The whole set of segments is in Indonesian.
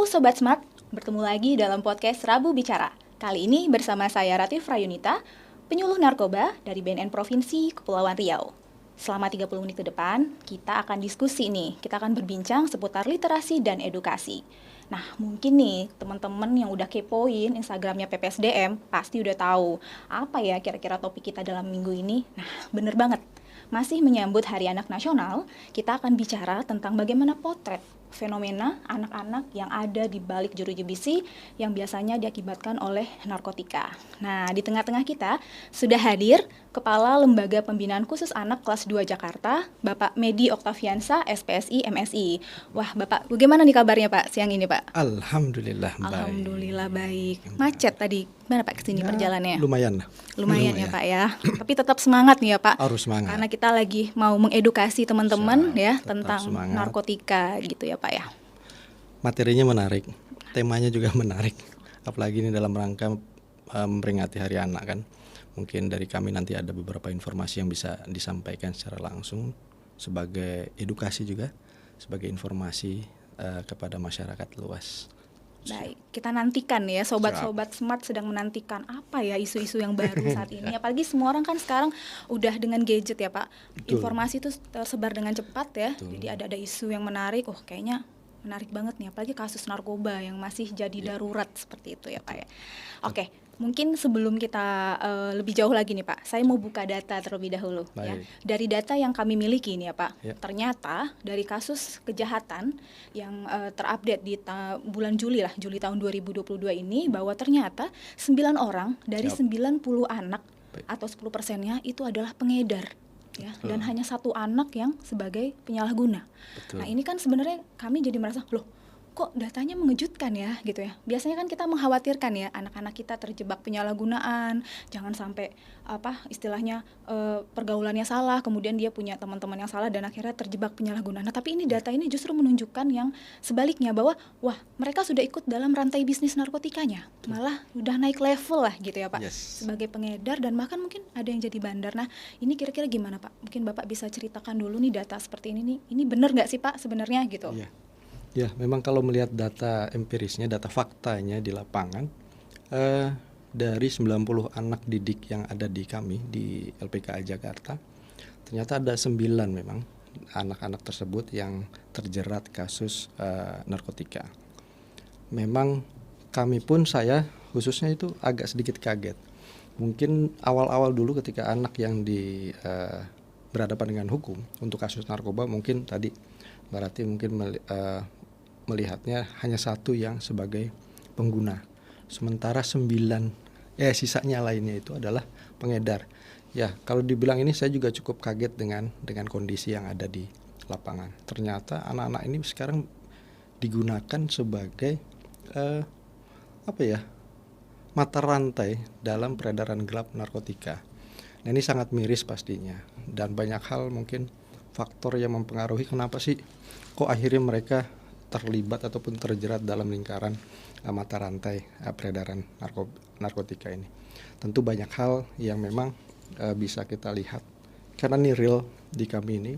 Sobat Smart, bertemu lagi dalam podcast Rabu Bicara. Kali ini bersama saya Ratif Rayunita, penyuluh narkoba dari BNN Provinsi Kepulauan Riau. Selama 30 menit ke depan, kita akan diskusi nih. Kita akan berbincang seputar literasi dan edukasi. Nah, mungkin nih teman-teman yang udah kepoin Instagramnya PPSDM pasti udah tahu apa ya kira-kira topik kita dalam minggu ini. Nah, bener banget. Masih menyambut Hari Anak Nasional, kita akan bicara tentang bagaimana potret fenomena anak-anak yang ada di balik jeruji besi yang biasanya diakibatkan oleh narkotika. Nah, di tengah-tengah kita sudah hadir Kepala Lembaga Pembinaan Khusus Anak kelas 2 Jakarta, Bapak Medi Oktaviansa, SPSI, MSI. Wah, Bapak, bagaimana nih kabarnya Pak siang ini Pak? Alhamdulillah baik. Alhamdulillah baik. Macet tadi, gimana Pak kesini perjalanannya? Lumayan Ya Pak ya. Tapi tetap semangat nih ya Pak. Harus semangat. Karena kita lagi mau mengedukasi teman-teman ya tetap tentang semangat. narkotika gitu ya Pak ya. Materinya menarik, temanya juga menarik. Apalagi ini dalam rangka memperingati Hari Anak kan. Mungkin dari kami nanti ada beberapa informasi yang bisa disampaikan secara langsung sebagai edukasi juga, sebagai informasi kepada masyarakat luas. Baik, kita nantikan ya sobat-sobat Smart sedang menantikan apa ya isu-isu yang baru saat ini. Apalagi semua orang kan sekarang udah dengan gadget ya Pak. Betul. Informasi itu tersebar dengan cepat ya. Betul. Jadi ada isu yang menarik. Oh, kayaknya menarik banget nih apalagi kasus narkoba yang masih jadi darurat seperti itu ya Pak ya. Oke, mungkin sebelum kita lebih jauh lagi nih Pak, saya mau buka data terlebih dahulu ya. Dari data yang kami miliki nih ya Pak, ternyata dari kasus kejahatan yang terupdate di bulan Juli tahun 2022 ini, bahwa ternyata 9 orang dari 90 anak atau 10%-nya itu adalah pengedar. Ya, dan hanya 1 anak yang sebagai penyalahguna. Betul. Nah, ini kan sebenarnya kami jadi merasa, loh, kok datanya mengejutkan ya gitu ya. Biasanya kan kita mengkhawatirkan ya anak-anak kita terjebak penyalahgunaan, jangan sampai istilahnya pergaulannya salah, kemudian dia punya teman-teman yang salah dan akhirnya terjebak penyalahgunaan. Nah, tapi ini data ini justru menunjukkan yang sebaliknya, bahwa wah, mereka sudah ikut dalam rantai bisnis narkotikanya. Malah udah naik level lah gitu ya Pak. Sebagai pengedar dan bahkan mungkin ada yang jadi bandar. Nah, ini kira-kira gimana Pak? Mungkin Bapak bisa ceritakan dulu nih data seperti ini nih. Ini benar nggak sih Pak sebenarnya gitu? Ya, memang kalau melihat data empirisnya, data faktanya di lapangan, dari 90 anak didik yang ada di kami, di LPKA Jakarta, ternyata ada 9 memang anak-anak tersebut yang terjerat kasus narkotika. Memang kami pun, saya khususnya itu agak sedikit kaget. Mungkin awal-awal dulu ketika anak yang berhadapan dengan hukum untuk kasus narkoba, mungkin tadi berarti mungkin melihatnya hanya 1 yang sebagai pengguna, sementara 9 sisanya lainnya itu adalah pengedar. Ya, kalau dibilang ini saya juga cukup kaget dengan kondisi yang ada di lapangan. Ternyata anak-anak ini sekarang digunakan sebagai mata rantai dalam peredaran gelap narkotika. Nah, ini sangat miris pastinya, dan banyak hal mungkin faktor yang mempengaruhi kenapa sih kok akhirnya mereka terlibat ataupun terjerat dalam lingkaran mata rantai peredaran narkotika ini. Tentu banyak hal yang memang bisa kita lihat, karena ini real di kami ini,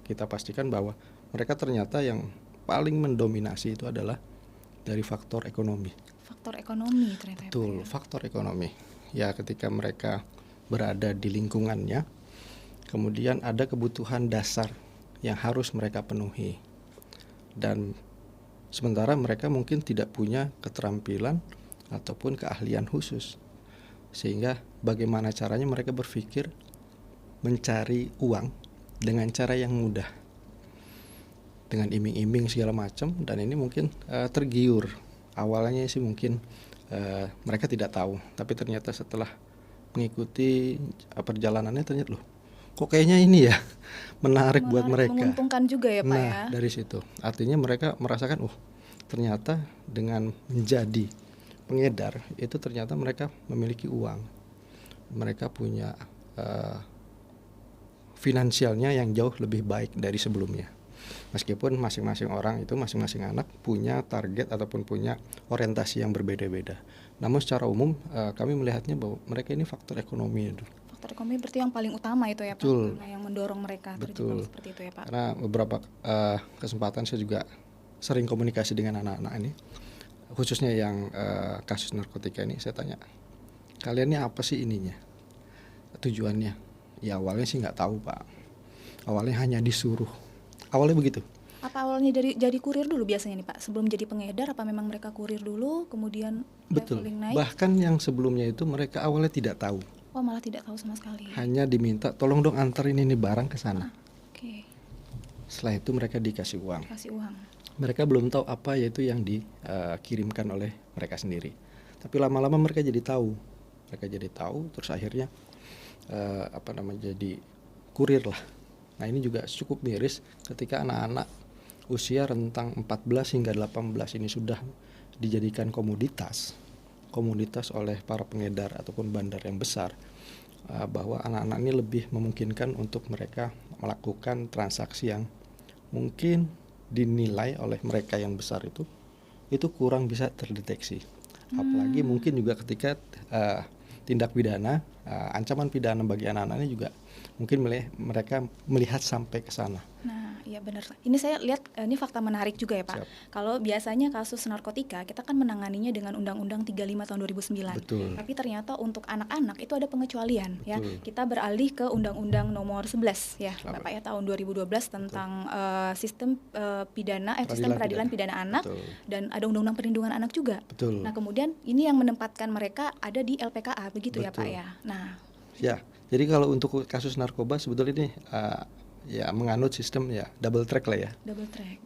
kita pastikan bahwa mereka ternyata yang paling mendominasi itu adalah dari faktor ekonomi. Faktor ekonomi ternyata. Betul, faktor ekonomi. Ya, ketika mereka berada di lingkungannya, kemudian ada kebutuhan dasar yang harus mereka penuhi. Dan sementara mereka mungkin tidak punya keterampilan ataupun keahlian khusus, sehingga bagaimana caranya mereka berpikir mencari uang dengan cara yang mudah, dengan iming-iming segala macam. Dan ini mungkin tergiur. Awalnya sih mungkin mereka tidak tahu, tapi ternyata setelah mengikuti perjalanannya, ternyata loh, kok kayaknya ini ya menarik buat mereka. Menguntungkan juga ya Pak ya. Nah, dari situ artinya mereka merasakan, ternyata dengan menjadi pengedar itu ternyata mereka memiliki uang, mereka punya finansialnya yang jauh lebih baik dari sebelumnya. Meskipun masing-masing orang itu, masing-masing anak punya target ataupun punya orientasi yang berbeda-beda. Namun secara umum kami melihatnya bahwa mereka ini faktor ekonomi itu. Faktor ekonomi berarti yang paling utama itu ya Pak, Betul. karena yang mendorong mereka terjebak seperti itu ya Pak. Karena beberapa kesempatan saya juga sering komunikasi dengan anak-anak ini, khususnya yang kasus narkotika ini, saya tanya, kalian ini apa sih ininya, tujuannya? Ya awalnya sih nggak tahu Pak, awalnya hanya disuruh, awalnya begitu. Apa awalnya jadi kurir dulu biasanya nih Pak? Sebelum jadi pengedar, apa memang mereka kurir dulu, kemudian Betul, leveling naik? bahkan yang sebelumnya itu mereka awalnya tidak tahu. Oh malah tidak tahu sama sekali. Hanya diminta, tolong dong anterin ini barang ke sana. Oke. Setelah itu mereka dikasih uang. Kasih uang. Mereka belum tahu apa yaitu yang dikirimkan oleh mereka sendiri. Tapi lama-lama mereka jadi tahu. Terus akhirnya jadi kurir lah. Nah ini juga cukup miris ketika anak-anak usia rentang 14 hingga 18 ini sudah dijadikan komoditas oleh para pengedar ataupun bandar yang besar, bahwa anak-anak ini lebih memungkinkan untuk mereka melakukan transaksi yang mungkin dinilai oleh mereka yang besar itu kurang bisa terdeteksi. Apalagi mungkin juga ketika tindak pidana, ancaman pidana bagi anak-anak ini juga mungkin mereka melihat sampai ke sana. Nah, iya benar. Ini saya lihat ini fakta menarik juga ya Pak. Siap. Kalau biasanya kasus narkotika kita kan menanganinya dengan Undang-Undang 35 tahun 2009. Betul. Tapi ternyata untuk anak-anak itu ada pengecualian. Betul. Ya. Kita beralih ke Undang-Undang nomor 11 ya, Selamat. Bapak ya, tahun 2012 tentang sistem sistem peradilan pidana anak. Betul. Dan ada Undang-Undang Perlindungan Anak juga. Betul. Nah, kemudian ini yang menempatkan mereka ada di LPKA begitu. Betul. Ya Pak ya. Nah, ya. Jadi kalau untuk kasus narkoba sebetulnya ini ya menganut sistem ya double track lah ya. Double track.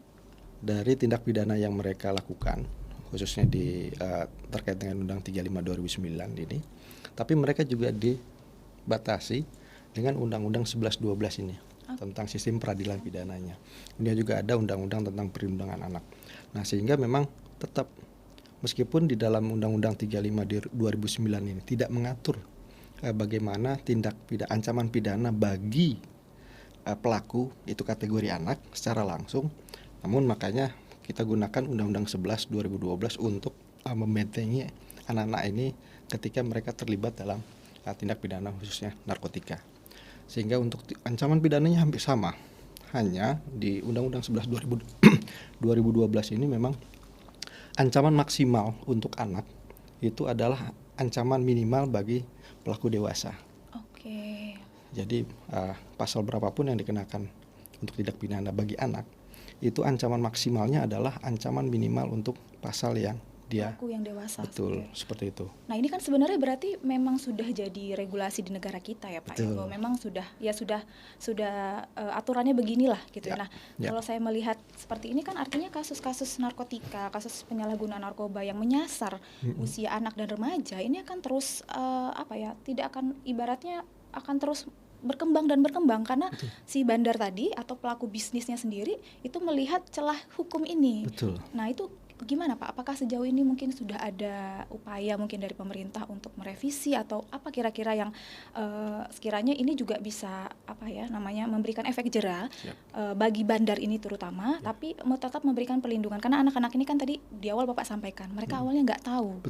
Dari tindak pidana yang mereka lakukan, khususnya terkait dengan Undang 35 2009 ini, tapi mereka juga dibatasi dengan Undang-Undang 11 12 ini tentang sistem peradilan pidananya. Kemudian juga ada Undang-Undang tentang perlindungan anak. Nah, sehingga memang tetap meskipun di dalam Undang-Undang 35 2009 ini tidak mengatur bagaimana ancaman pidana bagi pelaku itu kategori anak secara langsung, namun makanya kita gunakan Undang-Undang 11 2012 untuk membentengi anak-anak ini ketika mereka terlibat dalam tindak pidana khususnya narkotika. Sehingga untuk ancaman pidananya hampir sama, hanya di Undang-Undang 11 2012 ini memang ancaman maksimal untuk anak itu adalah ancaman minimal bagi pelaku dewasa. Oke. Jadi pasal berapapun yang dikenakan untuk tindak pidana bagi anak, itu ancaman maksimalnya adalah ancaman minimal untuk pasal yang dia pelaku yang dewasa. Betul, seperti itu. Nah, ini kan sebenarnya berarti memang sudah jadi regulasi di negara kita ya Pak. Betul. Ya, bahwa memang sudah aturannya beginilah gitu. Ya. Nah, kalau saya melihat seperti ini kan artinya kasus-kasus narkotika, kasus penyalahgunaan narkoba yang menyasar usia anak dan remaja ini akan terus tidak akan, ibaratnya akan terus berkembang karena si bandar tadi atau pelaku bisnisnya sendiri itu melihat celah hukum ini. Betul. Nah, itu gimana Pak? Apakah sejauh ini mungkin sudah ada upaya mungkin dari pemerintah untuk merevisi atau apa kira-kira yang sekiranya ini juga bisa memberikan efek jera bagi bandar ini terutama, tapi tetap memberikan perlindungan karena anak-anak ini kan tadi di awal Bapak sampaikan mereka awalnya nggak tahu,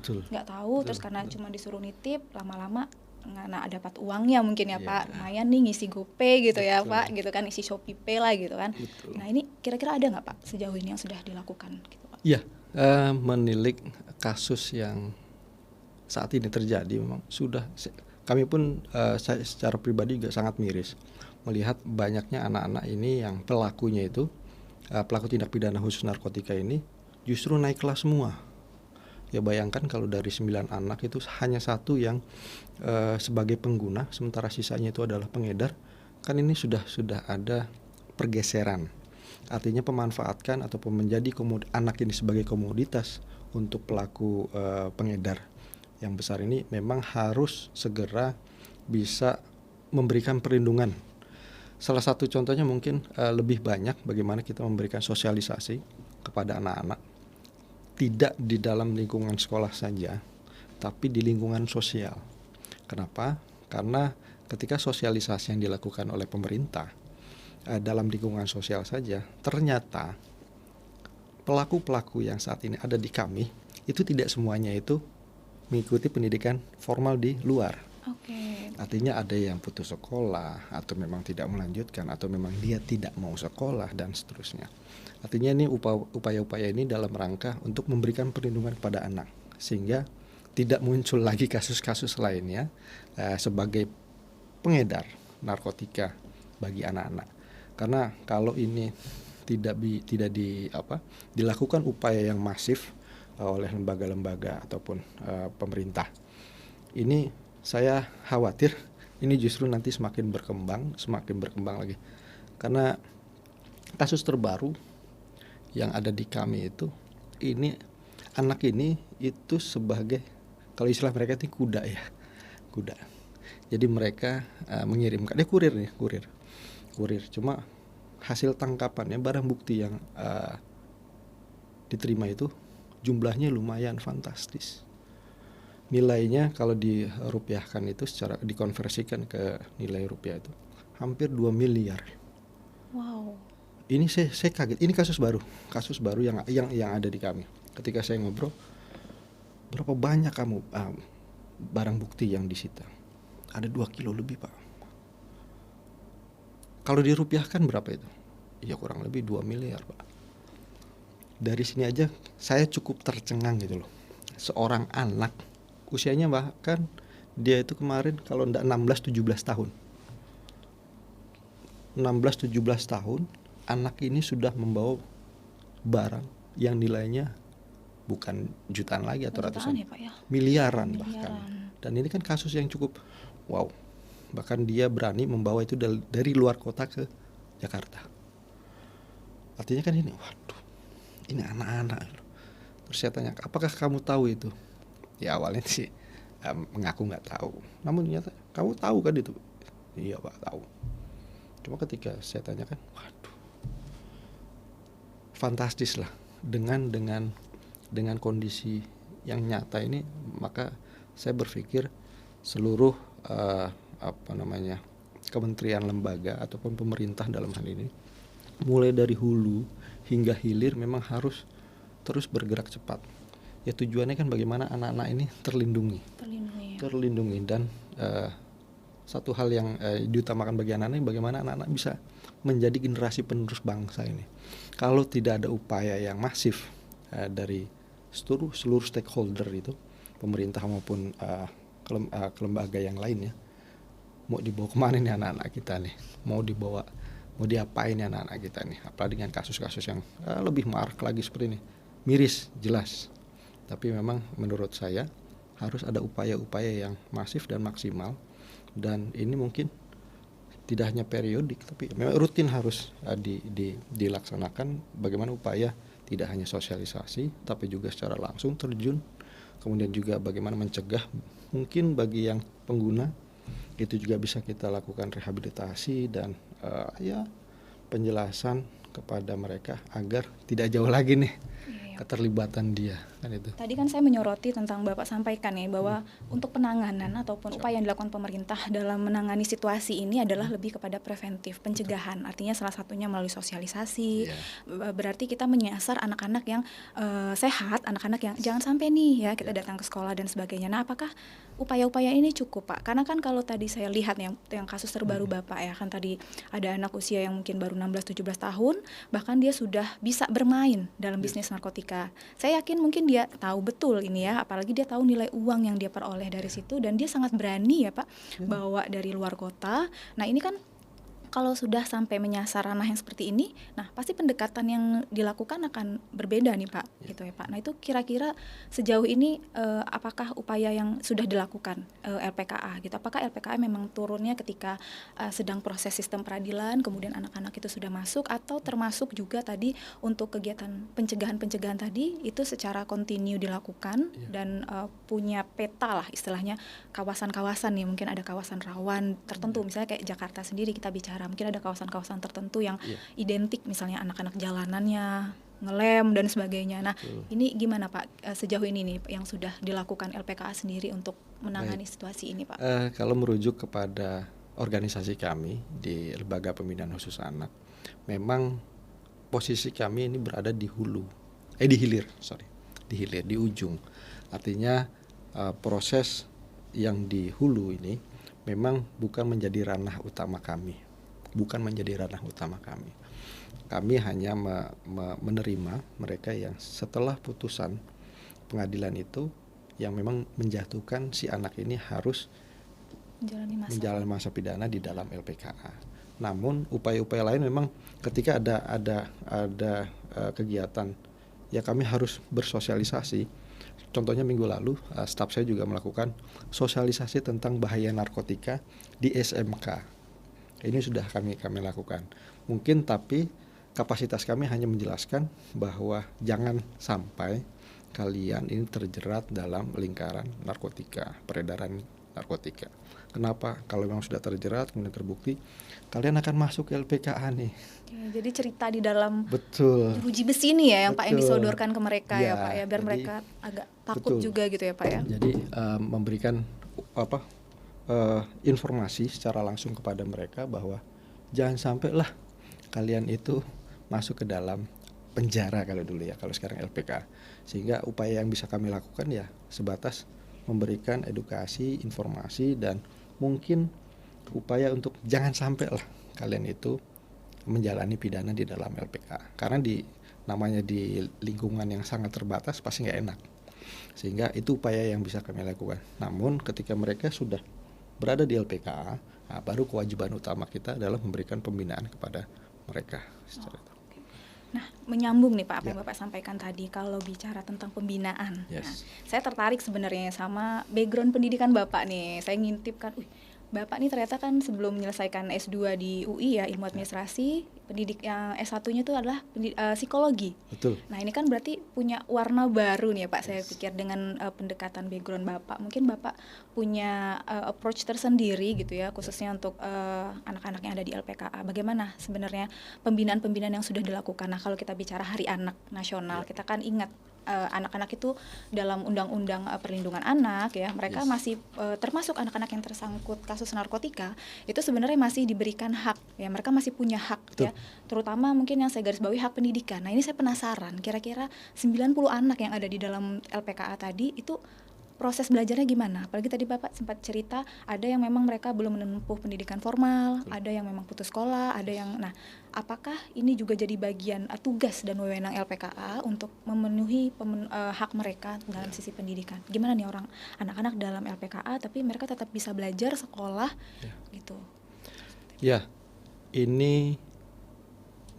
terus karena cuma disuruh nitip, lama-lama nggak dapat uangnya mungkin ya Pak, lumayan nih ngisi GoPay gitu ya Pak, gitu kan, isi ShopeePay lah gitu kan. Nah ini kira-kira ada nggak Pak sejauh ini yang sudah dilakukan gitu Pak? Iya, menilik kasus yang saat ini terjadi memang sudah, kami pun saya secara pribadi juga sangat miris melihat banyaknya anak-anak ini yang pelakunya itu pelaku tindak pidana khusus narkotika ini justru naik kelas semua. Ya bayangkan kalau dari 9 anak itu hanya satu yang sebagai pengguna, sementara sisanya itu adalah pengedar, kan ini sudah ada pergeseran. Artinya pemanfaatkan ataupun menjadi anak ini sebagai komoditas untuk pelaku pengedar yang besar ini memang harus segera bisa memberikan perlindungan. Salah satu contohnya mungkin lebih banyak bagaimana kita memberikan sosialisasi kepada anak-anak, tidak di dalam lingkungan sekolah saja, tapi di lingkungan sosial. Kenapa? Karena ketika sosialisasi yang dilakukan oleh pemerintah dalam lingkungan sosial saja, ternyata pelaku-pelaku yang saat ini ada di kami itu tidak semuanya itu mengikuti pendidikan formal di luar. Oke. Artinya ada yang putus sekolah atau memang tidak melanjutkan atau memang dia tidak mau sekolah dan seterusnya. Artinya ini upaya-upaya ini dalam rangka untuk memberikan perlindungan kepada anak sehingga tidak muncul lagi kasus-kasus lainnya sebagai pengedar narkotika bagi anak-anak. Karena kalau ini tidak dilakukan upaya yang masif oleh lembaga-lembaga ataupun pemerintah, ini saya khawatir ini justru nanti semakin berkembang lagi. Karena kasus terbaru yang ada di kami itu, ini anak ini itu sebagai, kalau istilah mereka itu kuda. Jadi mereka mengirimkan, kurir. Cuma hasil tangkapannya, barang bukti yang diterima itu jumlahnya lumayan fantastis. Nilainya kalau dirupiahkan itu secara dikonversikan ke nilai rupiah itu hampir 2 miliar. Wow. Ini saya kaget. Ini kasus baru yang ada di kami. Ketika saya ngobrol, berapa banyak kamu barang bukti yang disita? Ada 2 kilo lebih, Pak. Kalau dirupiahkan berapa itu? Ya kurang lebih 2 miliar, Pak. Dari sini aja saya cukup tercengang gitu loh. Seorang anak, usianya bahkan dia itu kemarin kalau enggak 16-17 tahun. 16-17 tahun, anak ini sudah membawa barang yang nilainya bukan jutaan lagi atau ratusan, ya, Pak, ya? miliaran bahkan. Dan ini kan kasus yang cukup wow. Bahkan dia berani membawa itu dari luar kota ke Jakarta. Artinya kan ini, waduh, ini anak-anak. Terus saya tanya, apakah kamu tahu itu? Ya awalnya sih mengaku nggak tahu. Namun ternyata, kamu tahu kan itu? Iya Pak, tahu. Cuma ketika saya tanyakan, waduh, fantastis lah dengan kondisi yang nyata ini. Maka saya berpikir seluruh kementerian, lembaga ataupun pemerintah dalam hal ini, mulai dari hulu hingga hilir memang harus terus bergerak cepat. Ya tujuannya kan bagaimana anak-anak ini terlindungi dan satu hal yang diutamakan bagi anak-anak ini, bagaimana anak-anak bisa menjadi generasi penerus bangsa ini. Kalau tidak ada upaya yang masif dari seluruh stakeholder itu, pemerintah maupun lembaga yang lainnya, mau dibawa kemana nih anak-anak kita nih? Mau diapain nih anak-anak kita nih? Apalagi dengan kasus-kasus yang lebih marak lagi seperti ini. Miris, jelas. Tapi memang menurut saya harus ada upaya-upaya yang masif dan maksimal. Dan ini mungkin tidak hanya periodik, tapi memang rutin harus dilaksanakan. Bagaimana upaya tidak hanya sosialisasi, tapi juga secara langsung terjun. Kemudian juga bagaimana mencegah, mungkin bagi yang pengguna itu juga bisa kita lakukan rehabilitasi dan penjelasan kepada mereka agar tidak jauh lagi nih keterlibatan dia kan itu. Tadi kan saya menyoroti tentang Bapak sampaikan ya bahwa untuk penanganan ataupun upaya yang dilakukan pemerintah dalam menangani situasi ini adalah lebih kepada preventif, pencegahan. Artinya salah satunya melalui sosialisasi. Berarti kita menyasar anak-anak yang sehat, anak-anak yang jangan sampai nih ya kita datang ke sekolah dan sebagainya. Nah, apakah upaya-upaya ini cukup, Pak? Karena kan kalau tadi saya lihat yang kasus terbaru Bapak ya, kan tadi ada anak usia yang mungkin baru 16-17 tahun, bahkan dia sudah bisa bermain dalam bisnis narkotika. Saya yakin mungkin dia tahu betul ini ya, apalagi dia tahu nilai uang yang dia peroleh dari situ, dan dia sangat berani ya Pak, bawa dari luar kota. Nah ini kan kalau sudah sampai menyasar ranah yang seperti ini, nah pasti pendekatan yang dilakukan akan berbeda nih Pak, gitu ya Pak. Nah itu kira-kira sejauh ini apakah upaya yang sudah dilakukan LPKA gitu? Apakah LPKA memang turunnya ketika sedang proses sistem peradilan, kemudian anak-anak itu sudah masuk, atau termasuk juga tadi untuk kegiatan pencegahan tadi itu secara kontinu dilakukan dan punya peta lah istilahnya, kawasan-kawasan nih, mungkin ada kawasan rawan tertentu, misalnya kayak Jakarta sendiri kita bicara, mungkin ada kawasan-kawasan tertentu yang identik, misalnya anak-anak jalanannya ngelem dan sebagainya. Nah, ini gimana Pak sejauh ini nih yang sudah dilakukan LPKA sendiri untuk menangani situasi ini Pak? Kalau merujuk kepada organisasi kami di Lembaga Pembinaan Khusus Anak, memang posisi kami ini berada di hilir, di ujung. Artinya proses yang di hulu ini memang bukan menjadi ranah utama kami. Kami hanya menerima mereka yang setelah putusan pengadilan itu yang memang menjatuhkan si anak ini harus menjalani masa pidana di dalam LPKA. Namun upaya-upaya lain memang ketika ada kegiatan ya kami harus bersosialisasi. Contohnya minggu lalu staf saya juga melakukan sosialisasi tentang bahaya narkotika di SMK. Ini sudah kami lakukan. Mungkin tapi kapasitas kami hanya menjelaskan bahwa jangan sampai kalian ini terjerat dalam lingkaran narkotika, peredaran narkotika. Kenapa? Kalau memang sudah terjerat kemudian terbukti, kalian akan masuk ke LPKA nih. Jadi cerita di dalam betul jeruji besi ini ya yang betul. Pak yang disodorkan ke mereka ya Pak ya, biar jadi, mereka agak takut betul. Juga gitu ya Pak ya. Jadi memberikan informasi secara langsung kepada mereka bahwa jangan sampailah kalian itu masuk ke dalam penjara kalau dulu ya, kalau sekarang LPK. Sehingga upaya yang bisa kami lakukan ya sebatas memberikan edukasi, informasi, dan mungkin upaya untuk jangan sampai lah kalian itu menjalani pidana di dalam LPK. Karena namanya di lingkungan yang sangat terbatas pasti nggak enak. Sehingga itu upaya yang bisa kami lakukan. Namun ketika mereka sudah berada di LPKA, baru kewajiban utama kita adalah memberikan pembinaan kepada mereka. Nah, menyambung nih Pak apa yang Bapak sampaikan tadi kalau bicara tentang pembinaan. Yes. Nah, saya tertarik sebenarnya sama background pendidikan Bapak nih. Saya ngintip kan, Bapak nih ternyata kan sebelum menyelesaikan S2 di UI ya, ilmu administrasi, pendidik yang S1-nya itu adalah psikologi. Betul. Nah, ini kan berarti punya warna baru nih ya Pak, saya pikir dengan pendekatan background Bapak. Mungkin Bapak punya approach tersendiri gitu ya, khususnya untuk anak-anak yang ada di LPKA. Bagaimana sebenarnya pembinaan-pembinaan yang sudah dilakukan? Nah, kalau kita bicara Hari Anak Nasional, kita kan ingat anak-anak itu dalam Undang-Undang Perlindungan Anak ya, mereka masih termasuk anak-anak yang tersangkut kasus narkotika, itu sebenarnya masih diberikan hak ya, mereka masih punya hak. Betul. Ya, terutama mungkin yang saya garis bawahi hak pendidikan. Nah, ini saya penasaran, kira-kira 90 anak yang ada di dalam LPKA tadi itu proses belajarnya gimana? Apalagi tadi Bapak sempat cerita ada yang memang mereka belum menempuh pendidikan formal, ada yang memang putus sekolah, ada yang apakah ini juga jadi bagian tugas dan wewenang LPKA untuk memenuhi hak mereka dalam sisi pendidikan? Gimana nih orang anak-anak dalam LPKA tapi mereka tetap bisa belajar sekolah gitu? Ya, ini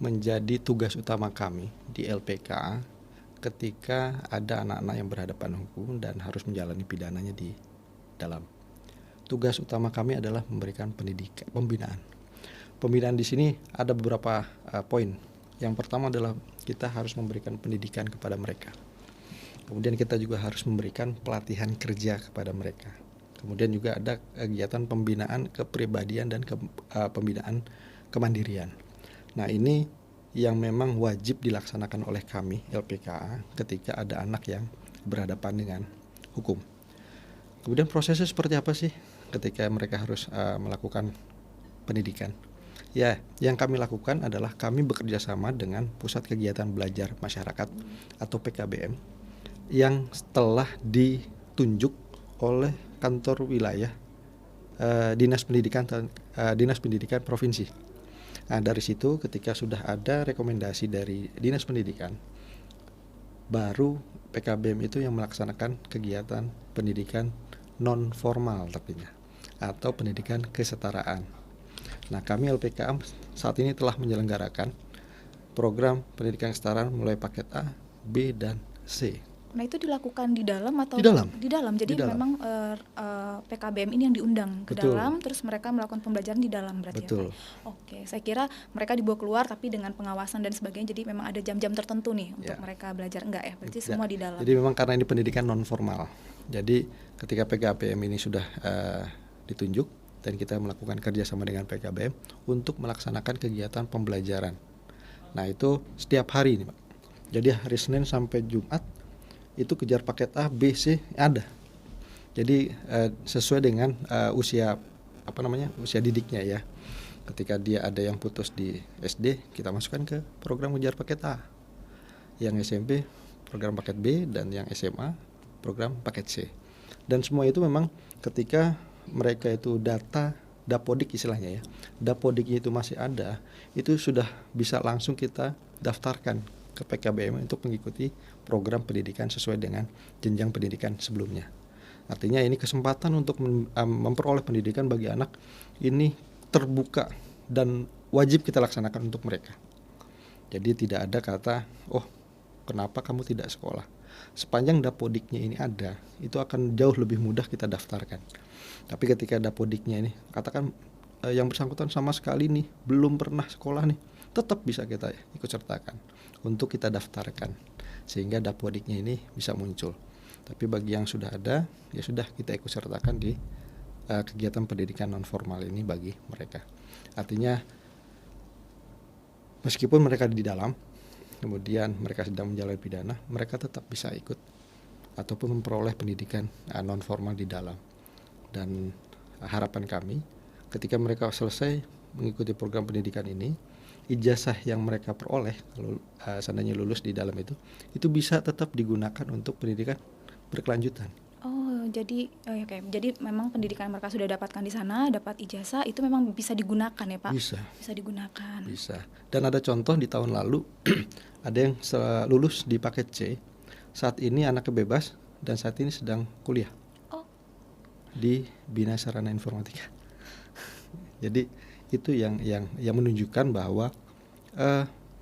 menjadi tugas utama kami di LPKA ketika ada anak-anak yang berhadapan hukum dan harus menjalani pidananya di dalam. Tugas utama kami adalah memberikan pembinaan. Pembinaan di sini ada beberapa poin. Yang pertama adalah kita harus memberikan pendidikan kepada mereka. Kemudian kita juga harus memberikan pelatihan kerja kepada mereka. Kemudian juga ada kegiatan pembinaan kepribadian dan pembinaan kemandirian. Nah, ini yang memang wajib dilaksanakan oleh kami LPKA ketika ada anak yang berhadapan dengan hukum. Kemudian prosesnya seperti apa sih ketika mereka harus melakukan pendidikan? Ya, yang kami lakukan adalah kami bekerja sama dengan Pusat Kegiatan Belajar Masyarakat atau PKBM yang telah ditunjuk oleh kantor wilayah Dinas Pendidikan Provinsi. Nah, dari situ ketika sudah ada rekomendasi dari Dinas Pendidikan, baru PKBM itu yang melaksanakan kegiatan pendidikan non formal artinya, atau pendidikan kesetaraan. Nah, kami LPKA saat ini telah menyelenggarakan program pendidikan kesetaraan mulai paket A, B, dan C. Nah, itu dilakukan di dalam atau di dalam? Di dalam. Jadi memang PKBM ini yang diundang ke dalam, terus mereka melakukan pembelajaran di dalam berarti. Betul. Ya, Oke, saya kira mereka dibawa keluar tapi dengan pengawasan dan sebagainya. Jadi memang ada jam-jam tertentu nih untuk mereka belajar, enggak ya? Berarti semua di dalam. Jadi memang karena ini pendidikan non formal. Jadi ketika PKBM ini sudah ditunjuk dan kita melakukan kerjasama dengan PKBM untuk melaksanakan kegiatan pembelajaran. Nah, itu setiap hari nih, Pak. Jadi hari Senin sampai Jumat itu kejar paket A, B, C ada. Jadi sesuai dengan usia didiknya ya. Ketika dia ada yang putus di SD, kita masukkan ke program kejar paket A. Yang SMP program paket B, dan yang SMA program paket C. Dan semua itu memang ketika mereka itu dapodik istilahnya ya, dapodiknya itu masih ada, itu sudah bisa langsung kita daftarkan ke PKBM untuk mengikuti program pendidikan sesuai dengan jenjang pendidikan sebelumnya. Artinya ini kesempatan untuk memperoleh pendidikan bagi anak ini terbuka dan wajib kita laksanakan untuk mereka. Jadi tidak ada kata, oh kenapa kamu tidak sekolah. Sepanjang dapodiknya ini ada, itu akan jauh lebih mudah kita daftarkan. Tapi ketika dapodiknya ini, katakan yang bersangkutan sama sekali nih belum pernah sekolah nih, tetap bisa kita ikut sertakan untuk kita daftarkan, sehingga dapodiknya ini bisa muncul. Tapi bagi yang sudah ada, ya sudah kita ikut sertakan di kegiatan pendidikan non formal ini bagi mereka. Artinya meskipun mereka di dalam, kemudian mereka sedang menjalani pidana, mereka tetap bisa ikut ataupun memperoleh pendidikan non formal di dalam. Dan harapan kami ketika mereka selesai mengikuti program pendidikan ini, ijazah yang mereka peroleh kalau seandainya lulus di dalam itu bisa tetap digunakan untuk pendidikan berkelanjutan. Oh, jadi oke. Jadi memang pendidikan mereka sudah dapatkan di sana, dapat ijazah, itu memang bisa digunakan ya Pak? Bisa Digunakan. Bisa. Dan ada contoh di tahun lalu ada yang lulus di paket C, saat ini anaknya bebas dan saat ini sedang kuliah di Bina Sarana Informatika. Jadi itu yang menunjukkan bahwa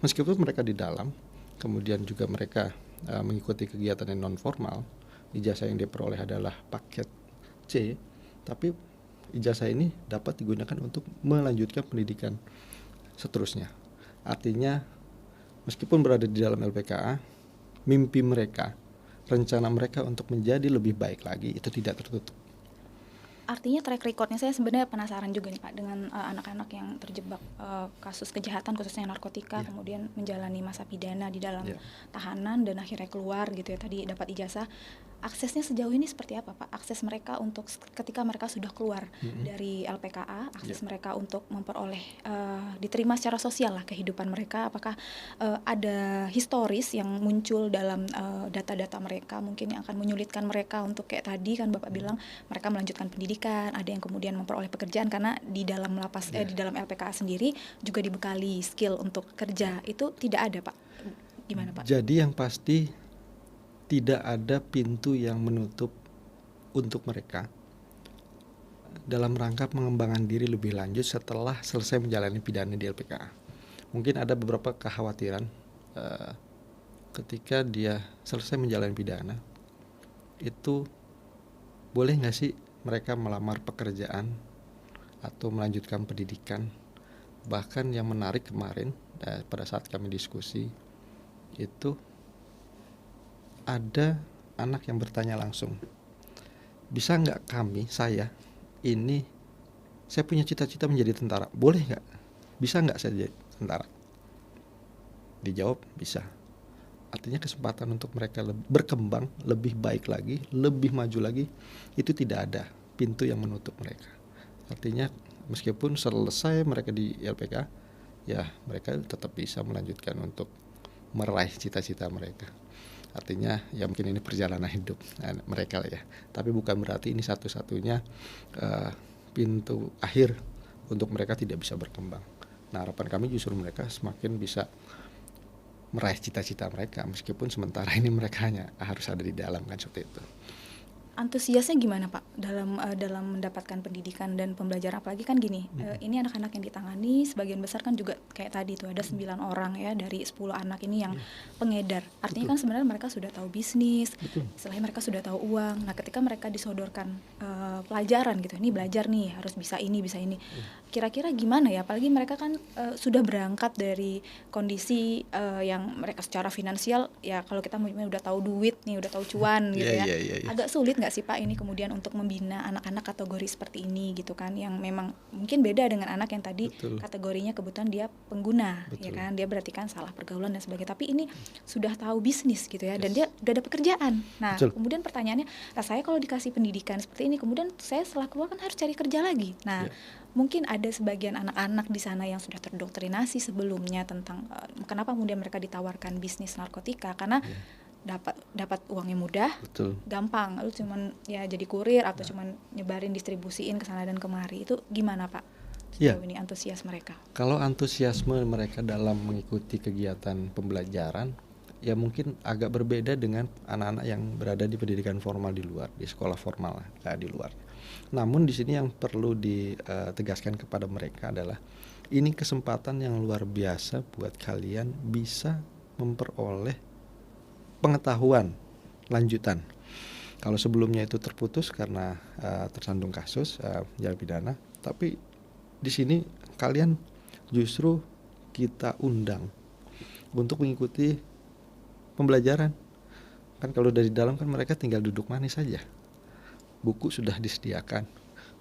meskipun mereka di dalam, kemudian juga mereka mengikuti kegiatan yang non formal, ijazah yang diperoleh adalah paket C, tapi ijazah ini dapat digunakan untuk melanjutkan pendidikan seterusnya. Artinya meskipun berada di dalam LPKA, mimpi mereka, rencana mereka untuk menjadi lebih baik lagi itu tidak tertutup. Artinya track recordnya, saya sebenarnya penasaran juga nih Pak dengan anak-anak yang terjebak kasus kejahatan khususnya narkotika, kemudian menjalani masa pidana di dalam tahanan dan akhirnya keluar gitu ya, tadi dapat ijazah. Aksesnya sejauh ini seperti apa Pak? Akses mereka untuk ketika mereka sudah keluar dari LPKA, akses mereka untuk memperoleh diterima secara sosial lah kehidupan mereka, apakah ada historis yang muncul dalam data-data mereka mungkin yang akan menyulitkan mereka untuk kayak tadi kan Bapak bilang mereka melanjutkan pendidikan, ada yang kemudian memperoleh pekerjaan karena di dalam lapas di dalam LPKA sendiri juga dibekali skill untuk kerja, itu tidak ada Pak. Gimana Pak? Jadi yang pasti tidak ada pintu yang menutup untuk mereka dalam rangka pengembangan diri lebih lanjut setelah selesai menjalani pidana di LPKA. Mungkin ada beberapa kekhawatiran ketika dia selesai menjalani pidana, itu boleh nggak sih mereka melamar pekerjaan atau melanjutkan pendidikan. Bahkan yang menarik kemarin pada saat kami diskusi itu ada anak yang bertanya langsung, bisa nggak saya punya cita-cita menjadi tentara, boleh nggak, bisa nggak saya jadi tentara? Dijawab bisa. Artinya kesempatan untuk mereka berkembang lebih baik lagi, lebih maju lagi, itu tidak ada pintu yang menutup mereka. Artinya meskipun selesai mereka di LPK, ya mereka tetap bisa melanjutkan untuk meraih cita-cita mereka. Artinya ya mungkin ini perjalanan hidup mereka lah ya, tapi bukan berarti ini satu-satunya pintu akhir untuk mereka tidak bisa berkembang. Nah, harapan kami justru mereka semakin bisa meraih cita-cita mereka, meskipun sementara ini mereka hanya harus ada di dalam kan, seperti itu. Antusiasnya gimana Pak dalam mendapatkan pendidikan dan pembelajaran, apalagi kan gini, ini anak-anak yang ditangani sebagian besar kan juga kayak tadi itu ada 9 orang ya dari 10 anak ini yang pengedar. Artinya kan sebenarnya mereka sudah tahu bisnis, istilahnya mereka sudah tahu uang. Nah, ketika mereka disodorkan pelajaran gitu, ini belajar nih harus bisa ini. Kira-kira gimana ya, apalagi mereka kan sudah berangkat dari kondisi yang mereka secara finansial ya, kalau kita udah tahu duit nih, udah tahu cuan gitu ya. Agak sulit nggak sih Pak ini kemudian untuk membina anak-anak kategori seperti ini gitu kan, yang memang mungkin beda dengan anak yang tadi kategorinya kebetulan dia pengguna. Ya kan, dia berarti kan salah pergaulan dan sebagainya, tapi ini sudah tahu bisnis gitu ya, dan dia udah ada pekerjaan. Nah, kemudian pertanyaannya, saya kalau dikasih pendidikan seperti ini, kemudian saya setelah keluar kan harus cari kerja lagi. Nah, mungkin ada sebagian anak-anak di sana yang sudah terdoktrinasi sebelumnya tentang kenapa kemudian mereka ditawarkan bisnis narkotika, karena dapat uangnya mudah, Betul. gampang. Lalu cuman ya jadi kurir atau cuman nyebarin distribusiin ke sana dan kemari. Itu gimana Pak? Iya. Sejauh ini antusias mereka. Kalau antusiasme mereka dalam mengikuti kegiatan pembelajaran, ya mungkin agak berbeda dengan anak-anak yang berada di pendidikan formal di luar, di sekolah formal di luar. Namun di sini yang perlu ditegaskan kepada mereka adalah ini kesempatan yang luar biasa buat kalian bisa memperoleh pengetahuan lanjutan. Kalau sebelumnya itu terputus karena tersandung kasus tindak pidana, tapi di sini kalian justru kita undang untuk mengikuti pembelajaran. Kan kalau dari dalam kan mereka tinggal duduk manis saja. Buku sudah disediakan.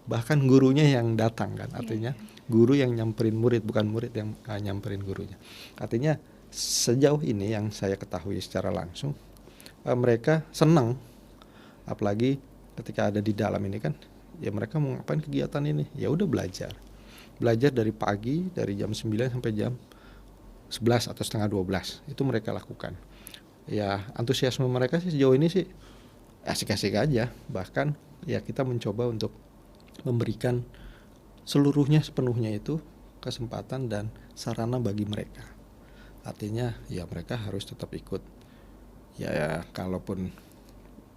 Bahkan gurunya yang datang kan, artinya guru yang nyamperin murid, bukan murid yang nyamperin gurunya. Artinya sejauh ini yang saya ketahui secara langsung, mereka senang, apalagi ketika ada di dalam ini kan, ya mereka mau ngapain kegiatan ini? Ya udah belajar dari pagi, dari jam 9 sampai jam 11 atau setengah 12 itu mereka lakukan. Ya antusiasme mereka sih sejauh ini sih asik-asik aja. Bahkan ya kita mencoba untuk memberikan sepenuhnya itu kesempatan dan sarana bagi mereka. Artinya ya mereka harus tetap ikut. Ya kalaupun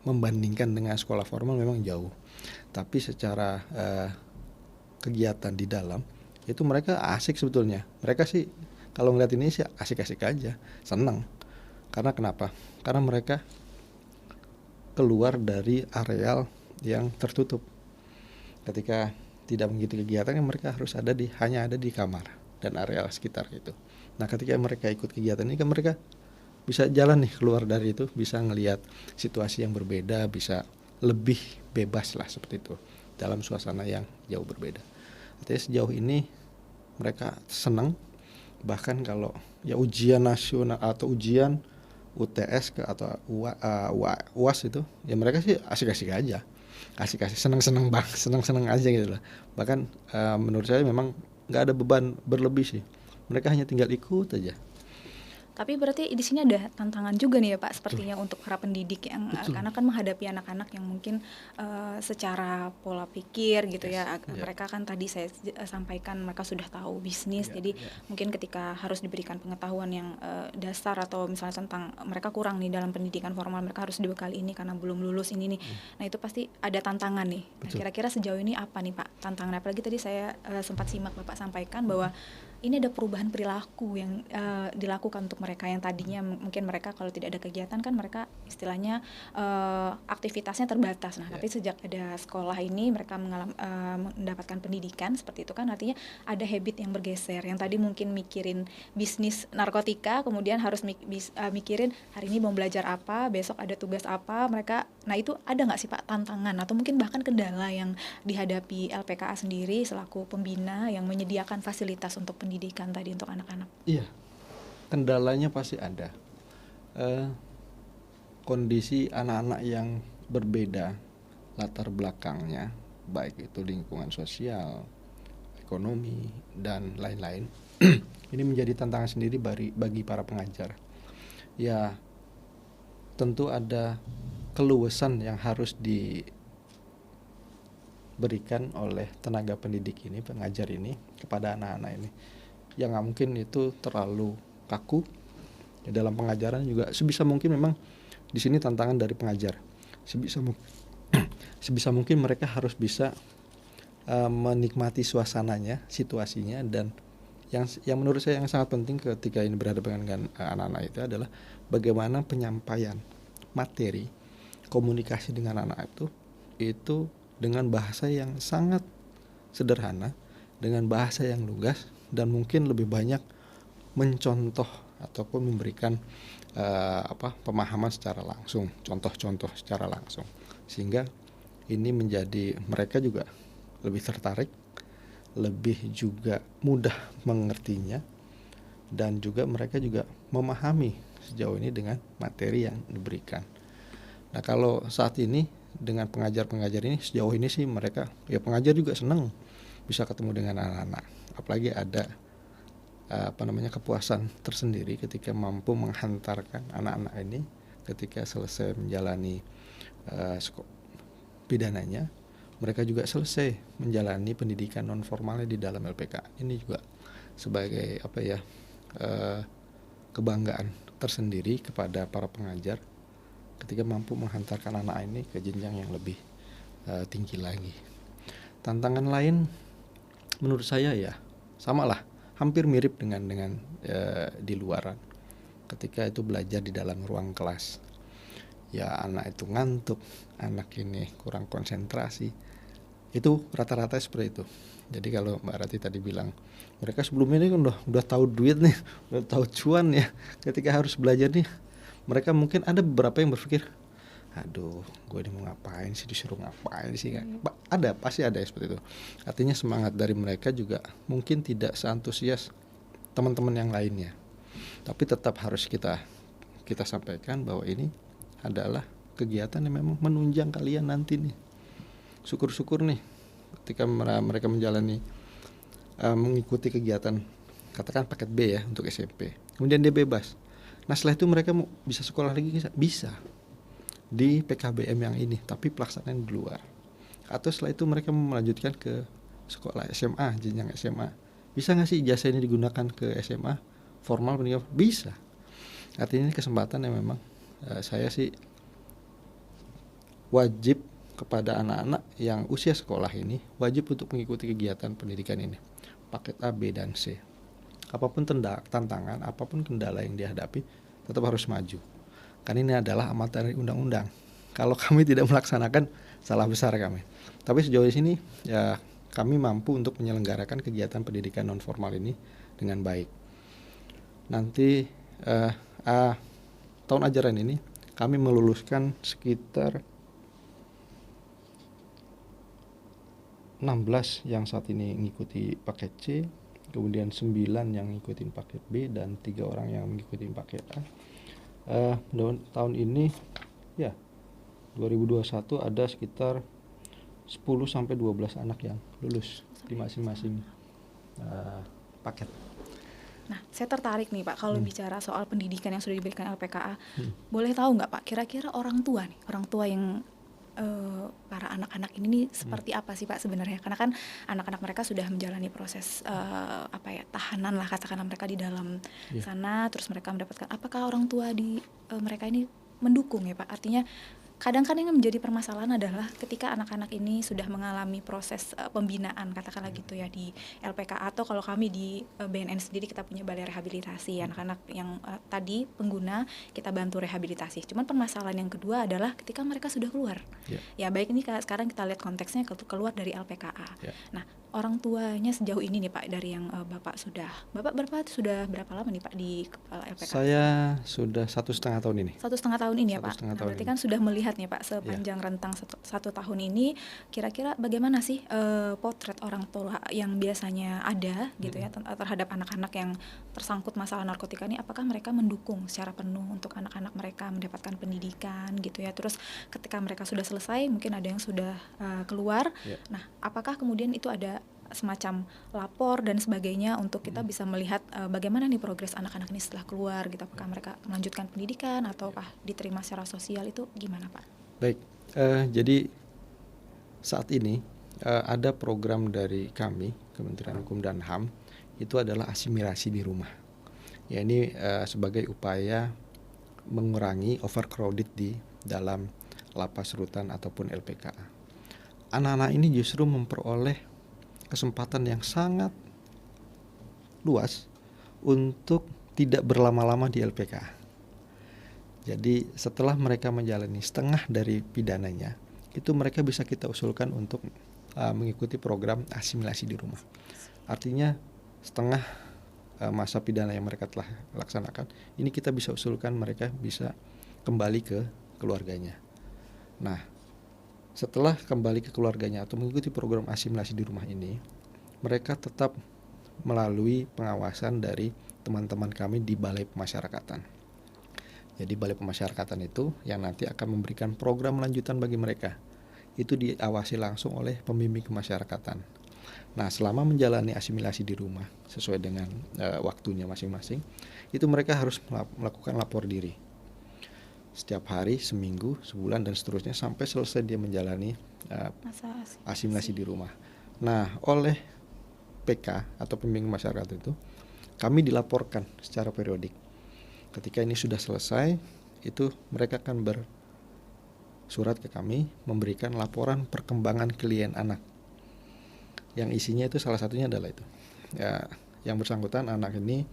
membandingkan dengan sekolah formal memang jauh. Tapi secara kegiatan di dalam itu mereka asik sebetulnya. Mereka sih kalau ngeliat ini sih asik-asik aja, senang. Karena kenapa? Karena mereka keluar dari areal yang tertutup. Ketika tidak mengikuti kegiatan, mereka harus hanya ada di kamar dan areal sekitar itu. Nah, ketika mereka ikut kegiatan ini kan mereka bisa jalan nih keluar dari itu, bisa ngelihat situasi yang berbeda, bisa lebih bebas lah seperti itu dalam suasana yang jauh berbeda. Artinya sejauh ini mereka senang, bahkan kalau ya ujian nasional atau ujian UTS atau UAS itu ya mereka sih asik-asik aja, senang-senang aja gitu lah. Bahkan menurut saya memang nggak ada beban berlebih sih, mereka hanya tinggal ikut aja. Tapi berarti di sini ada tantangan juga nih ya Pak, sepertinya untuk para pendidik yang karena kan menghadapi anak-anak yang mungkin secara pola pikir gitu mereka kan tadi saya sampaikan mereka sudah tahu bisnis, jadi mungkin ketika harus diberikan pengetahuan yang dasar atau misalnya tentang mereka kurang nih dalam pendidikan formal, mereka harus dibekali ini karena belum lulus ini nih. Nah itu pasti ada tantangan nih. Nah, kira-kira sejauh ini apa nih Pak tantangan? Apalagi tadi saya sempat simak Bapak sampaikan bahwa ini ada perubahan perilaku yang dilakukan untuk mereka yang tadinya mungkin mereka kalau tidak ada kegiatan kan mereka istilahnya aktivitasnya terbatas. Nah, tapi sejak ada sekolah ini mereka mendapatkan pendidikan seperti itu kan artinya ada habit yang bergeser. Yang tadi mungkin mikirin bisnis narkotika, kemudian harus mikirin hari ini mau belajar apa, besok ada tugas apa, mereka. Nah, itu ada nggak sih Pak tantangan atau mungkin bahkan kendala yang dihadapi LPKA sendiri selaku pembina yang menyediakan fasilitas untuk pendidikan tadi untuk anak-anak? Iya, kendalanya pasti ada. Kondisi anak-anak yang berbeda latar belakangnya, baik itu lingkungan sosial, ekonomi, dan lain-lain. Ini menjadi tantangan sendiri bagi para pengajar. Ya, tentu ada keluasan yang harus diberikan oleh tenaga pendidik ini, pengajar ini kepada anak-anak ini. Yang nggak mungkin itu terlalu kaku. Ya, dalam pengajaran juga sebisa mungkin memang di sini tantangan dari pengajar. Sebisa mungkin mereka harus bisa menikmati suasananya, situasinya, dan yang menurut saya yang sangat penting ketika ini berhadapan dengan anak-anak itu adalah bagaimana penyampaian materi komunikasi dengan anak itu dengan bahasa yang sangat sederhana, dengan bahasa yang lugas, dan mungkin lebih banyak mencontoh ataupun memberikan pemahaman secara langsung, contoh-contoh secara langsung, sehingga ini menjadi mereka juga lebih tertarik, lebih juga mudah mengertinya, dan juga mereka juga memahami sejauh ini dengan materi yang diberikan. Nah, kalau saat ini dengan pengajar-pengajar ini sejauh ini sih mereka ya pengajar juga senang bisa ketemu dengan anak-anak, apalagi ada kepuasan tersendiri ketika mampu menghantarkan anak-anak ini ketika selesai menjalani pidananya, mereka juga selesai menjalani pendidikan non formalnya di dalam LPK. Ini juga sebagai kebanggaan tersendiri kepada para pengajar ketika mampu menghantarkan anak ini ke jenjang yang lebih tinggi lagi. Tantangan lain menurut saya ya samalah, hampir mirip dengan di luaran. Ketika itu belajar di dalam ruang kelas, ya anak itu ngantuk, anak ini kurang konsentrasi. Itu rata-rata seperti itu. Jadi kalau Mbak Rati tadi bilang mereka sebelumnya ini kan udah tahu duit nih, udah tahu cuan ya. Ketika harus belajar nih, mereka mungkin ada beberapa yang berpikir, aduh, gue ini mau ngapain sih, disuruh ngapain sih? Pasti ada seperti itu. Artinya semangat dari mereka juga mungkin tidak seantusias teman-teman yang lainnya. Tapi tetap harus kita sampaikan bahwa ini adalah kegiatan yang memang menunjang kalian nanti nih. Syukur-syukur nih ketika mereka menjalani mengikuti kegiatan katakan paket B ya untuk SMP. Kemudian dia bebas. Nah setelah itu mereka bisa sekolah lagi, bisa di PKBM yang ini, tapi pelaksanaan di luar. Atau setelah itu mereka melanjutkan ke sekolah SMA, jenjang SMA. Bisa nggak sih ijazah ini digunakan ke SMA formal pendidikan? Bisa. Artinya ini kesempatan yang memang saya sih wajib kepada anak-anak yang usia sekolah ini wajib untuk mengikuti kegiatan pendidikan ini, paket A, B, dan C. Apapun tantangan, apapun kendala yang dihadapi, tetap harus maju. Karena ini adalah amat dari undang-undang. Kalau kami tidak melaksanakan, salah besar kami. Tapi sejauh ini ya kami mampu untuk menyelenggarakan kegiatan pendidikan non formal ini dengan baik. Nanti tahun ajaran ini kami meluluskan sekitar 16 yang saat ini mengikuti paket C, kemudian 9 yang ngikutin paket B, dan 3 orang yang mengikuti paket A. Tahun ini ya 2021 ada sekitar 10-12 anak yang lulus di masing-masing paket. Nah, saya tertarik nih Pak, kalau bicara soal pendidikan yang sudah diberikan LPKA, boleh tahu nggak Pak, kira-kira orang tua yang para anak-anak ini nih seperti apa sih Pak sebenarnya? Karena kan anak-anak mereka sudah menjalani proses tahanan lah katakanlah mereka di dalam sana, terus mereka mendapatkan, apakah orang tua di mereka ini mendukung ya Pak? Artinya kadang-kadang yang menjadi permasalahan adalah ketika anak-anak ini sudah mengalami proses pembinaan katakanlah gitu ya di LPK, atau kalau kami di BNN sendiri kita punya balai rehabilitasi anak-anak yang tadi pengguna, kita bantu rehabilitasi. Cuman permasalahan yang kedua adalah ketika mereka sudah keluar. Ya baik, ini sekarang kita lihat konteksnya keluar dari LPKA. Nah, orang tuanya sejauh ini nih Pak, dari yang Bapak sudah berapa lama nih Pak di kepala LPKA? Saya sudah 1,5 tahun ini. 1,5 tahun ini ya Pak. Nah, berarti kan sudah melihat nih Pak sepanjang rentang satu tahun ini, kira-kira bagaimana sih potret orang tua yang biasanya ada gitu ya terhadap anak-anak yang tersangkut masalah narkotika ini? Apakah mereka mendukung secara penuh untuk anak-anak mereka mendapatkan pendidikan gitu ya? Terus ketika mereka sudah selesai, mungkin ada yang sudah keluar. Nah, apakah kemudian itu ada semacam lapor dan sebagainya untuk kita bisa melihat bagaimana nih progres anak-anak ini setelah keluar gitu? Apakah mereka melanjutkan pendidikan ataukah diterima secara sosial, itu gimana Pak? Baik, jadi saat ini ada program dari kami, Kementerian Hukum dan HAM, itu adalah asimilasi di rumah. Ya, ini sebagai upaya mengurangi overcrowded di dalam lapas rutan ataupun LPKA. Anak-anak ini justru memperoleh kesempatan yang sangat luas untuk tidak berlama-lama di LPKA. Jadi setelah mereka menjalani setengah dari pidananya, itu mereka bisa kita usulkan untuk mengikuti program asimilasi di rumah. Artinya setengah masa pidana yang mereka telah laksanakan, ini kita bisa usulkan mereka bisa kembali ke keluarganya. Nah, setelah kembali ke keluarganya atau mengikuti program asimilasi di rumah ini, mereka tetap melalui pengawasan dari teman-teman kami di Balai Pemasyarakatan. Jadi Balai Pemasyarakatan itu yang nanti akan memberikan program lanjutan bagi mereka. Itu diawasi langsung oleh pembimbing kemasyarakatan. Nah, selama menjalani asimilasi di rumah sesuai dengan waktunya masing-masing, itu mereka harus melakukan lapor diri. setiap hari, seminggu, sebulan dan seterusnya sampai selesai dia menjalani Masa asimilasi di rumah. Nah, oleh PK atau pembimbing masyarakat itu kami dilaporkan secara periodik. Ketika ini sudah selesai, itu mereka akan bersurat ke kami memberikan laporan perkembangan klien anak. Yang isinya itu salah satunya adalah itu. Ya, yang bersangkutan anak ini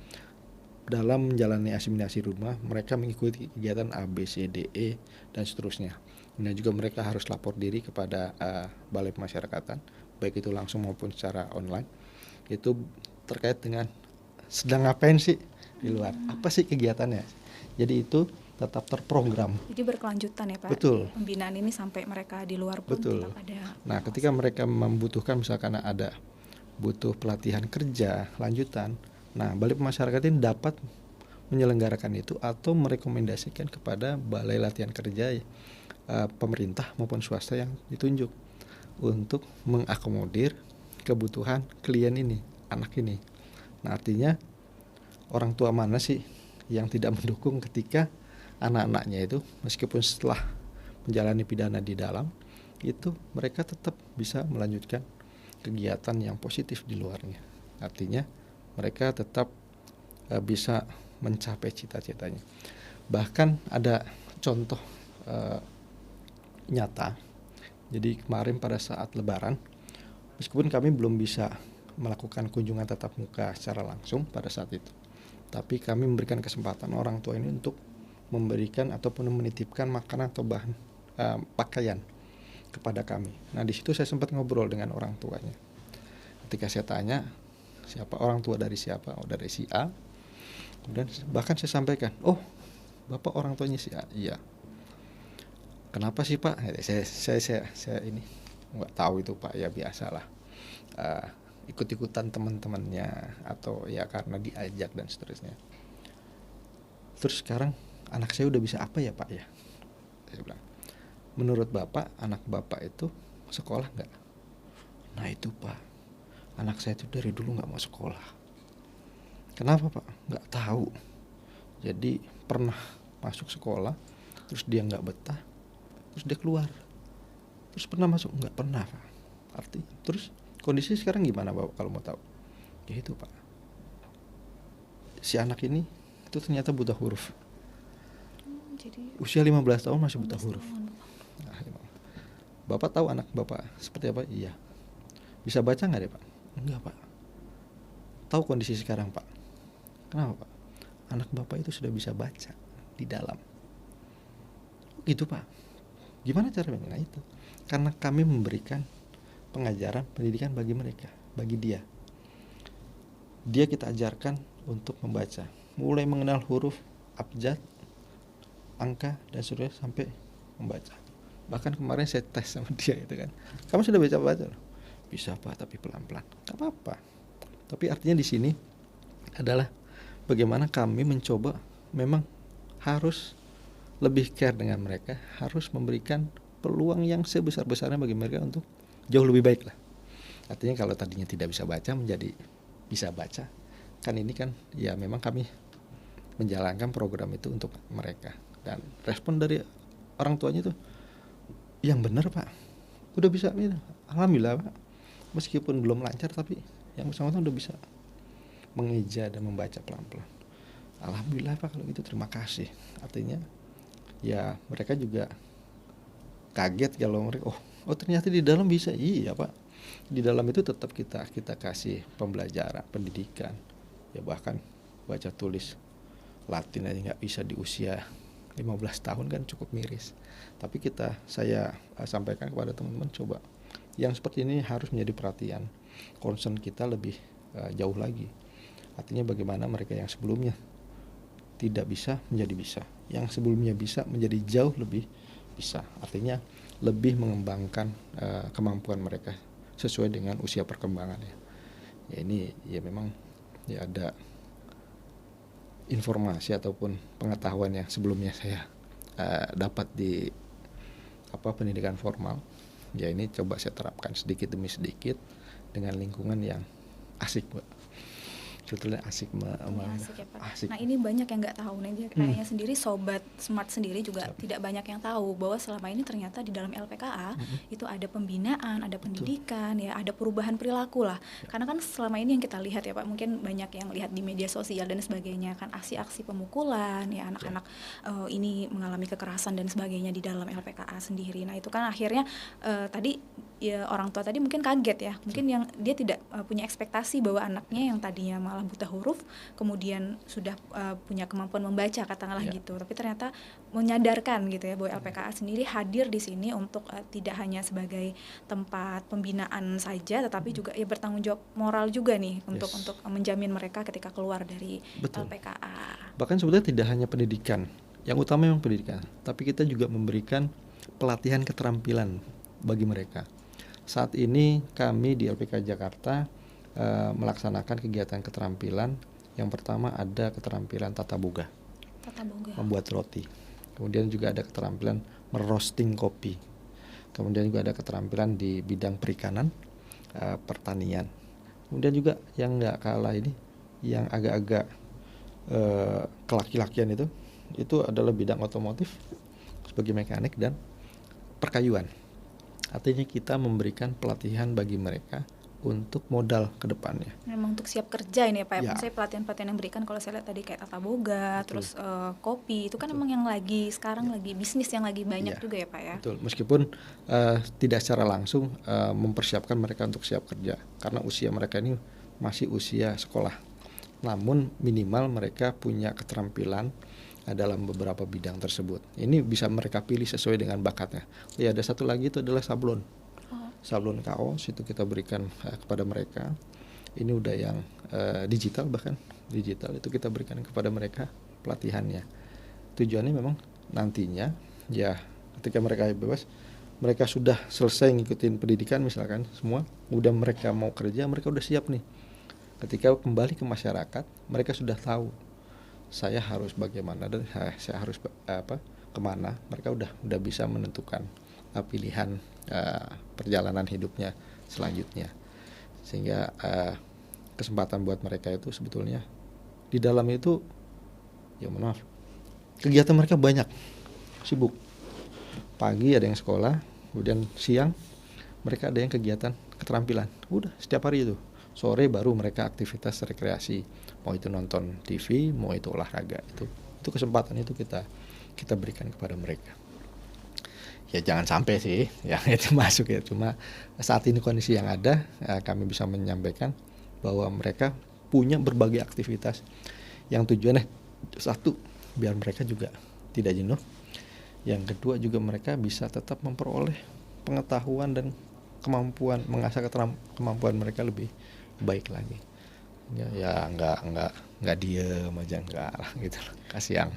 dalam menjalani asimilasi rumah, mereka mengikuti kegiatan A, B, C, D, E, dan seterusnya. Dan juga mereka harus lapor diri kepada Balai Pemasyarakatan, baik itu langsung maupun secara online. Itu terkait dengan sedang ngapain sih di luar, apa sih kegiatannya. Jadi itu tetap terprogram. Jadi berkelanjutan ya Pak? Betul. Pembinaan ini sampai mereka di luar pun Betul. tetap ada. Nah, ketika mereka membutuhkan misalkan ada butuh pelatihan kerja lanjutan, nah Balai Pemasyarakatan ini dapat menyelenggarakan itu atau merekomendasikan kepada balai latihan kerja pemerintah maupun swasta yang ditunjuk untuk mengakomodir kebutuhan klien ini, anak ini. Nah, artinya orang tua mana sih yang tidak mendukung ketika anak-anaknya itu meskipun setelah menjalani pidana di dalam itu mereka tetap bisa melanjutkan kegiatan yang positif di luarnya. Artinya mereka tetap bisa mencapai cita-citanya. Bahkan ada contoh nyata. Jadi kemarin pada saat Lebaran, meskipun kami belum bisa melakukan kunjungan tatap muka secara langsung pada saat itu, tapi kami memberikan kesempatan orang tua ini untuk memberikan ataupun menitipkan makanan atau bahan pakaian kepada kami. Nah, di situ saya sempat ngobrol dengan orang tuanya. Ketika saya tanya siapa orang tua dari siapa, oh dari si A. Kemudian bahkan saya sampaikan, oh bapak orang tuanya si A. Iya. Kenapa sih Pak? Saya ini nggak tahu itu Pak, ya biasalah. Ikut-ikutan teman-temannya atau ya karena diajak dan seterusnya. Terus sekarang anak saya udah bisa apa ya Pak ya? Saya bilang, menurut Bapak, anak Bapak itu sekolah nggak? Nah itu Pak, anak saya itu dari dulu nggak mau sekolah. Kenapa Pak? Nggak tahu. Jadi pernah masuk sekolah, terus dia nggak betah, terus dia keluar. Terus pernah masuk? Nggak pernah Pak. Artinya, terus kondisi sekarang gimana Bapak kalau mau tahu? Ya itu Pak, si anak ini itu ternyata buta huruf. Jadi Usia 15 tahun masih buta huruf. tahun. Nah, Bapak tahu anak Bapak seperti apa? Iya. Bisa baca nggak deh Pak? Enggak Pak. Tahu kondisi sekarang Pak? Kenapa Pak? Anak Bapak itu sudah bisa baca di dalam. Gitu Pak. Gimana caranya? Nah itu. Karena kami memberikan pengajaran, pendidikan bagi mereka, bagi dia. Dia kita ajarkan untuk membaca. Mulai mengenal huruf, abjad, angka dan seterusnya sampai membaca. Bahkan kemarin saya tes sama dia itu kan, kamu sudah baca loh? Bisa Pak, tapi pelan-pelan. Gak apa-apa. Tapi artinya di sini adalah bagaimana kami mencoba memang harus lebih care dengan mereka, harus memberikan peluang yang sebesar-besarnya bagi mereka untuk jauh lebih baik lah. Artinya kalau tadinya tidak bisa baca menjadi bisa baca. Kan ini kan ya memang kami menjalankan program itu untuk mereka. Dan respon dari orang tuanya tuh yang benar Pak, udah bisa gitu. Alhamdulillah Pak, meskipun belum lancar tapi yang bersangkutan udah bisa mengeja dan membaca pelan-pelan. Alhamdulillah Pak kalau gitu, terima kasih. Artinya ya mereka juga kaget kalau mereka oh ternyata di dalam bisa. Iya Pak, di dalam itu tetap kita kasih pembelajaran, pendidikan, ya bahkan baca tulis Latin aja nggak bisa di usia 15 tahun kan cukup miris. Tapi saya sampaikan kepada teman-teman, coba yang seperti ini harus menjadi perhatian, concern kita lebih jauh lagi. Artinya bagaimana mereka yang sebelumnya tidak bisa menjadi bisa, yang sebelumnya bisa menjadi jauh lebih bisa. Artinya lebih mengembangkan kemampuan mereka sesuai dengan usia perkembangannya. Ya ini ya memang ya ada informasi ataupun pengetahuan yang sebelumnya saya dapat di pendidikan formal. Ya ini coba saya terapkan sedikit demi sedikit dengan lingkungan yang asik Pak. sebetulnya asik Asik ya Pak. asik. Nah ini banyak yang nggak tahu nih, kayaknya sendiri Sobat Smart sendiri juga tidak banyak yang tahu bahwa selama ini ternyata di dalam LPKA itu ada pembinaan, ada pendidikan, ya ada perubahan perilaku lah. Karena kan selama ini yang kita lihat ya Pak, mungkin banyak yang lihat di media sosial dan sebagainya kan aksi-aksi pemukulan, ya anak-anak ini mengalami kekerasan dan sebagainya di dalam LPKA sendiri. Nah itu kan akhirnya tadi ya orang tua tadi mungkin kaget ya, mungkin yang dia tidak punya ekspektasi bahwa anaknya yang tadinya malah buta huruf kemudian sudah punya kemampuan membaca katakanlah gitu, tapi ternyata menyadarkan gitu ya bahwa LPKA sendiri hadir di sini untuk tidak hanya sebagai tempat pembinaan saja, tetapi juga ya bertanggung jawab moral juga nih untuk menjamin mereka ketika keluar dari LPKA. Bahkan sebetulnya tidak hanya pendidikan, yang utama memang pendidikan, tapi kita juga memberikan pelatihan keterampilan bagi mereka. Saat ini kami di LPK Jakarta melaksanakan kegiatan keterampilan. Yang pertama ada keterampilan tata boga, membuat roti. Kemudian juga ada keterampilan merosting kopi. Kemudian juga ada keterampilan di bidang perikanan, pertanian. Kemudian juga yang nggak kalah ini, yang agak-agak kelaki-lakian itu adalah bidang otomotif sebagai mekanik dan perkayuan. Artinya kita memberikan pelatihan bagi mereka untuk modal ke depannya. Memang untuk siap kerja ini ya Pak ya. Saya pelatihan-pelatihan yang berikan kalau saya lihat tadi kayak tata boga, terus kopi, itu kan memang yang lagi sekarang lagi bisnis yang lagi banyak juga ya Pak ya. Betul, meskipun tidak secara langsung mempersiapkan mereka untuk siap kerja, karena usia mereka ini masih usia sekolah. Namun minimal mereka punya keterampilan dalam beberapa bidang tersebut. Ini bisa mereka pilih sesuai dengan bakatnya. Ya, ada satu lagi itu adalah sablon. Sablon kaos itu kita berikan kepada mereka. Ini udah yang digital, bahkan digital itu kita berikan kepada mereka pelatihannya. Tujuannya memang nantinya ya ketika mereka bebas, mereka sudah selesai ngikutin pendidikan misalkan semua, udah mereka mau kerja, mereka udah siap nih. Ketika kembali ke masyarakat, mereka sudah tahu saya harus bagaimana dan saya harus kemana. Mereka udah bisa menentukan pilihan perjalanan hidupnya selanjutnya, sehingga kesempatan buat mereka itu sebetulnya di dalam itu ya maaf kegiatan mereka banyak, sibuk. Pagi ada yang sekolah, kemudian siang mereka ada yang kegiatan keterampilan, udah setiap hari itu. Sore baru mereka aktivitas rekreasi, mau itu nonton TV, mau itu olahraga. Itu kesempatan itu kita berikan kepada mereka. Ya jangan sampai sih yang itu masuk ya, cuma saat ini kondisi yang ada kami bisa menyampaikan bahwa mereka punya berbagai aktivitas yang tujuannya satu biar mereka juga tidak jenuh, yang kedua juga mereka bisa tetap memperoleh pengetahuan dan kemampuan, mengasah kemampuan mereka lebih baik lagi. Ya nggak diem aja, enggak lah gitu, kasihan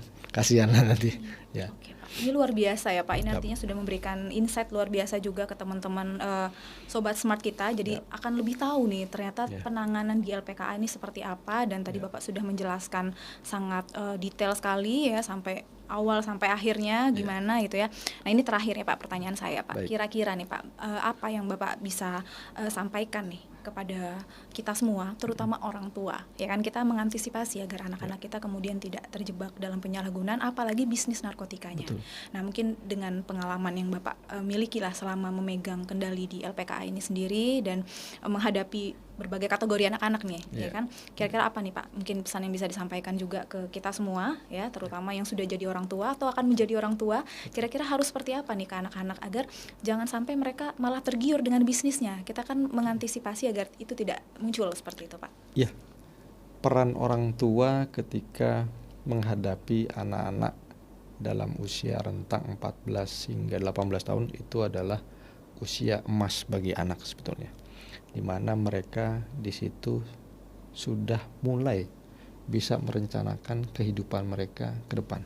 lah nanti ya. Oke, Pak. Ini luar biasa ya Pak, ini artinya sudah memberikan insight luar biasa juga ke teman-teman Sobat Smart kita, jadi akan lebih tahu nih ternyata penanganan di LPKA ini seperti apa, dan tadi Bapak sudah menjelaskan sangat detail sekali ya, sampai awal sampai akhirnya gimana gitu ya. Nah ini terakhir ya Pak, pertanyaan saya Pak, kira-kira nih Pak, apa yang Bapak bisa sampaikan nih kepada kita semua, terutama orang tua, ya kan, kita mengantisipasi agar anak-anak kita kemudian tidak terjebak dalam penyalahgunaan, apalagi bisnis narkotikanya. Betul. Nah mungkin dengan pengalaman yang Bapak miliki lah selama memegang kendali di LPKA ini sendiri dan menghadapi berbagai kategori anak-anak nih, ya kan, kira-kira apa nih Pak, mungkin pesan yang bisa disampaikan juga ke kita semua ya, terutama yang sudah jadi orang tua atau akan menjadi orang tua, kira-kira harus seperti apa nih ke anak-anak agar jangan sampai mereka malah tergiur dengan bisnisnya. Kita kan mengantisipasi agar itu tidak muncul seperti itu Pak. Iya, peran orang tua ketika menghadapi anak-anak dalam usia rentang 14 hingga 18 tahun itu adalah usia emas bagi anak sebetulnya, di mana mereka di situ sudah mulai bisa merencanakan kehidupan mereka ke depan,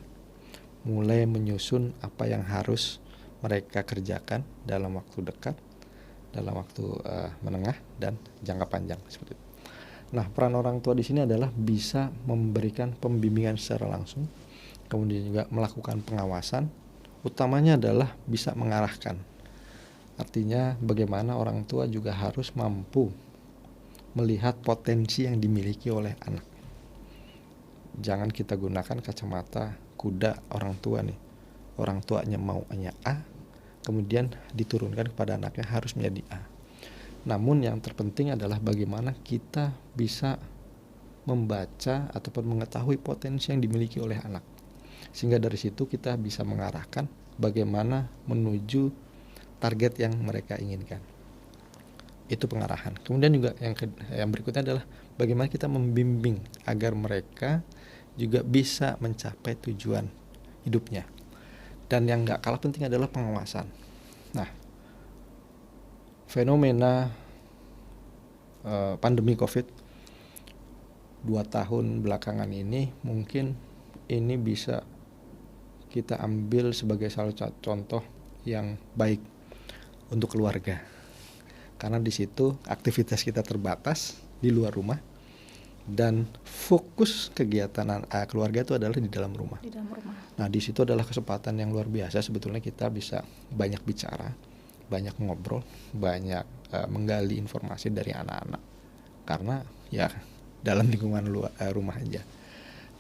mulai menyusun apa yang harus mereka kerjakan dalam waktu dekat, dalam waktu menengah dan jangka panjang seperti itu. Nah, peran orang tua di sini adalah bisa memberikan pembimbingan secara langsung, kemudian juga melakukan pengawasan. Utamanya adalah bisa mengarahkan. Artinya bagaimana orang tua juga harus mampu melihat potensi yang dimiliki oleh anak. Jangan kita gunakan kacamata kuda orang tua nih. Orang tuanya maunya A, kemudian diturunkan kepada anaknya harus menjadi A. Namun yang terpenting adalah bagaimana kita bisa membaca ataupun mengetahui potensi yang dimiliki oleh anak. Sehingga dari situ kita bisa mengarahkan bagaimana menuju target yang mereka inginkan. Itu pengarahan. Kemudian juga yang berikutnya adalah bagaimana kita membimbing agar mereka juga bisa mencapai tujuan hidupnya. Dan yang gak kalah penting adalah pengawasan. Nah, fenomena pandemi COVID 2 tahun belakangan ini mungkin ini bisa kita ambil sebagai salah satu contoh yang baik untuk keluarga. Karena di situ aktivitas kita terbatas di luar rumah dan fokus kegiatan keluarga itu adalah di dalam rumah. Di dalam rumah. Nah, di situ adalah kesempatan yang luar biasa sebetulnya kita bisa banyak bicara, banyak ngobrol, banyak menggali informasi dari anak-anak. Karena ya dalam lingkungan rumah aja.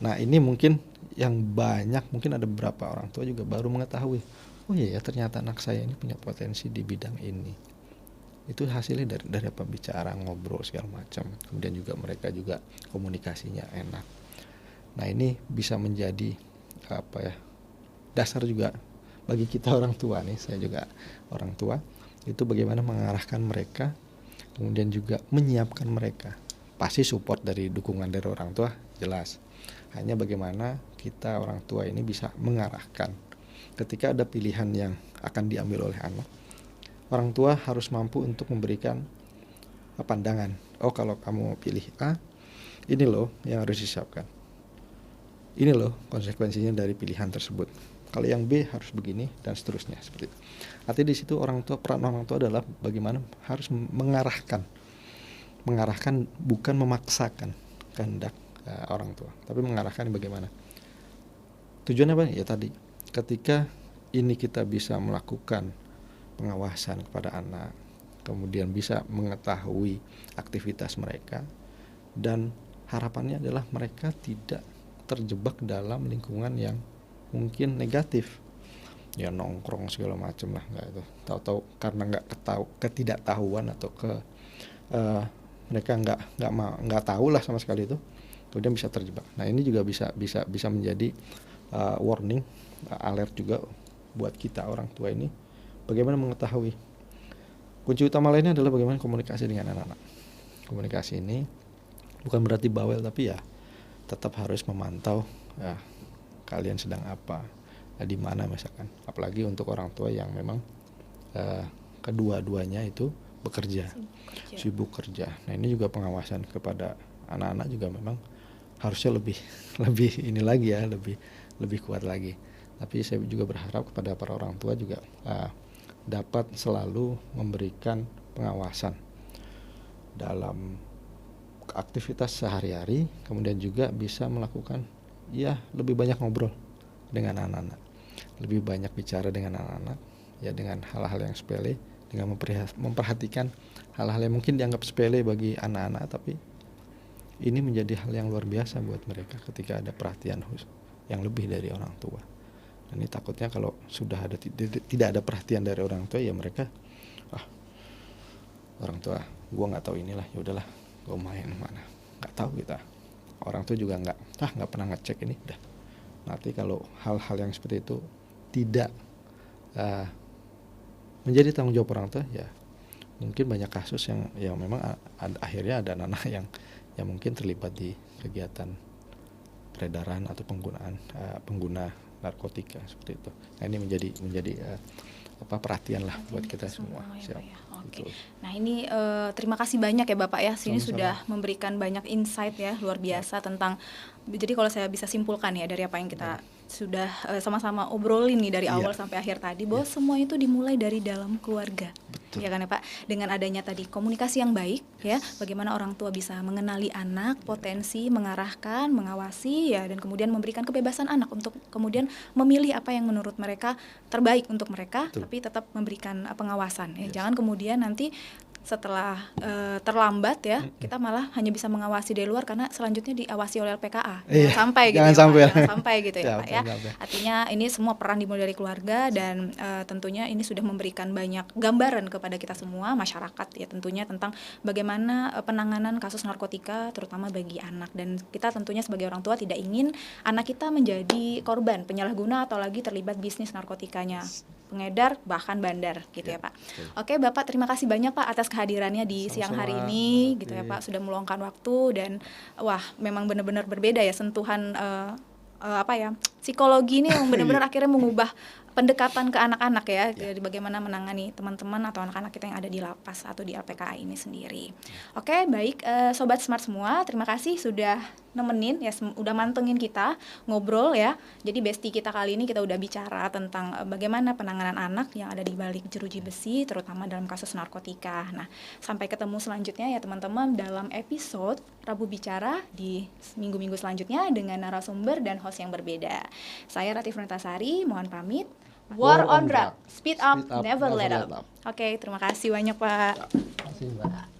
Nah, ini mungkin yang banyak, mungkin ada beberapa orang tua juga baru mengetahui, oh iya ya ternyata anak saya ini punya potensi di bidang ini. Itu hasilnya dari apa, bicara, ngobrol segala macam. Kemudian juga mereka juga komunikasinya enak. Nah, ini bisa menjadi dasar juga bagi kita orang tua nih. Saya juga orang tua, itu bagaimana mengarahkan mereka, kemudian juga menyiapkan mereka. Pasti support dari dukungan dari orang tua jelas. Hanya bagaimana kita orang tua ini bisa mengarahkan ketika ada pilihan yang akan diambil oleh anak. Orang tua harus mampu untuk memberikan pandangan. Oh, kalau kamu pilih A, ini loh yang harus disiapkan. Ini loh konsekuensinya dari pilihan tersebut. Kalau yang B harus begini dan seterusnya seperti itu. Artinya di situ peran orang tua adalah bagaimana harus mengarahkan bukan memaksakan kehendak orang tua, tapi mengarahkan bagaimana. Tujuannya apa? Ya tadi, ketika ini kita bisa melakukan pengawasan kepada anak, kemudian bisa mengetahui aktivitas mereka, dan harapannya adalah mereka tidak terjebak dalam lingkungan yang mungkin negatif, ya nongkrong segala macam lah, nggak itu tahu-tahu karena ketidaktahuan atau mereka nggak tahu lah sama sekali itu, kemudian bisa terjebak. Nah, ini juga bisa menjadi warning, alert juga buat kita orang tua ini. Bagaimana mengetahui? Kunci utama lainnya adalah bagaimana komunikasi dengan anak-anak. Komunikasi ini bukan berarti bawel, tapi ya tetap harus memantau kalian sedang apa, di mana misalkan. Apalagi untuk orang tua yang memang kedua-duanya itu sibuk kerja. Nah, ini juga pengawasan kepada anak-anak juga memang harusnya lebih ini lagi ya, lebih kuat lagi. Tapi saya juga berharap kepada para orang tua juga dapat selalu memberikan pengawasan dalam aktivitas sehari-hari, kemudian juga bisa melakukan lebih banyak ngobrol dengan anak-anak, lebih banyak bicara dengan anak-anak, ya dengan hal-hal yang sepele, dengan memperhatikan hal-hal yang mungkin dianggap sepele bagi anak-anak, tapi ini menjadi hal yang luar biasa buat mereka ketika ada perhatian khusus yang lebih dari orang tua. Dan ini takutnya kalau sudah tidak ada perhatian dari orang tua, ya mereka orang tua gue nggak tahu inilah, ya udahlah gue main mana, nggak tahu kita. Orang tua juga nggak pernah ngecek ini, dah. Nanti kalau hal-hal yang seperti itu tidak menjadi tanggung jawab orang tua, ya mungkin banyak kasus yang memang akhirnya ada anak yang mungkin terlibat di kegiatan peredaran atau pengguna narkotika seperti itu. Nah, ini menjadi perhatian lah buat kita semua. Ya, Oke. Nah, ini terima kasih banyak ya Bapak ya. Sini sudah memberikan banyak insight ya, luar biasa tentang. Jadi kalau saya bisa simpulkan ya dari apa yang kita sudah sama-sama obrolin nih dari awal sampai akhir tadi, bahwa semua itu dimulai dari dalam keluarga. Betul. Ya kan ya Pak? Dengan adanya tadi komunikasi yang baik ya, bagaimana orang tua bisa mengenali anak, potensi, mengarahkan, mengawasi ya, dan kemudian memberikan kebebasan anak untuk kemudian memilih apa yang menurut mereka terbaik untuk mereka. Betul. Tapi tetap memberikan pengawasan ya. Jangan kemudian nanti setelah terlambat ya, kita malah hanya bisa mengawasi dari luar karena selanjutnya diawasi oleh LPKA. Jangan sampai gitu jangan sampai gitu ya Pak ya. Artinya ini semua peran dimulai dari keluarga dan tentunya ini sudah memberikan banyak gambaran kepada kita semua masyarakat ya tentunya tentang bagaimana penanganan kasus narkotika terutama bagi anak, dan kita tentunya sebagai orang tua tidak ingin anak kita menjadi korban penyalahguna atau lagi terlibat bisnis narkotikanya, pengedar bahkan bandar gitu ya Pak. Oke Bapak, terima kasih banyak Pak atas kehadirannya di siang hari ini gitu ya Pak, sudah meluangkan waktu dan wah memang benar-benar berbeda ya sentuhan psikologi ini yang benar-benar akhirnya mengubah pendekatan ke anak-anak ya, dari bagaimana menangani teman-teman atau anak-anak kita yang ada di lapas atau di LPKA ini sendiri. Oke, baik Sobat Smart semua, terima kasih sudah nemenin ya, udah mantengin kita ngobrol ya. Jadi bestie kita kali ini kita udah bicara tentang bagaimana penanganan anak yang ada di balik jeruji besi terutama dalam kasus narkotika. Nah, sampai ketemu selanjutnya ya teman-teman dalam episode Rabu Bicara di minggu-minggu selanjutnya dengan narasumber dan host yang berbeda. Saya Ratif Rentasari, mohon pamit. War on Drug, speed up, never let up. Oke, terima kasih banyak Pak. Terima kasih Mbak.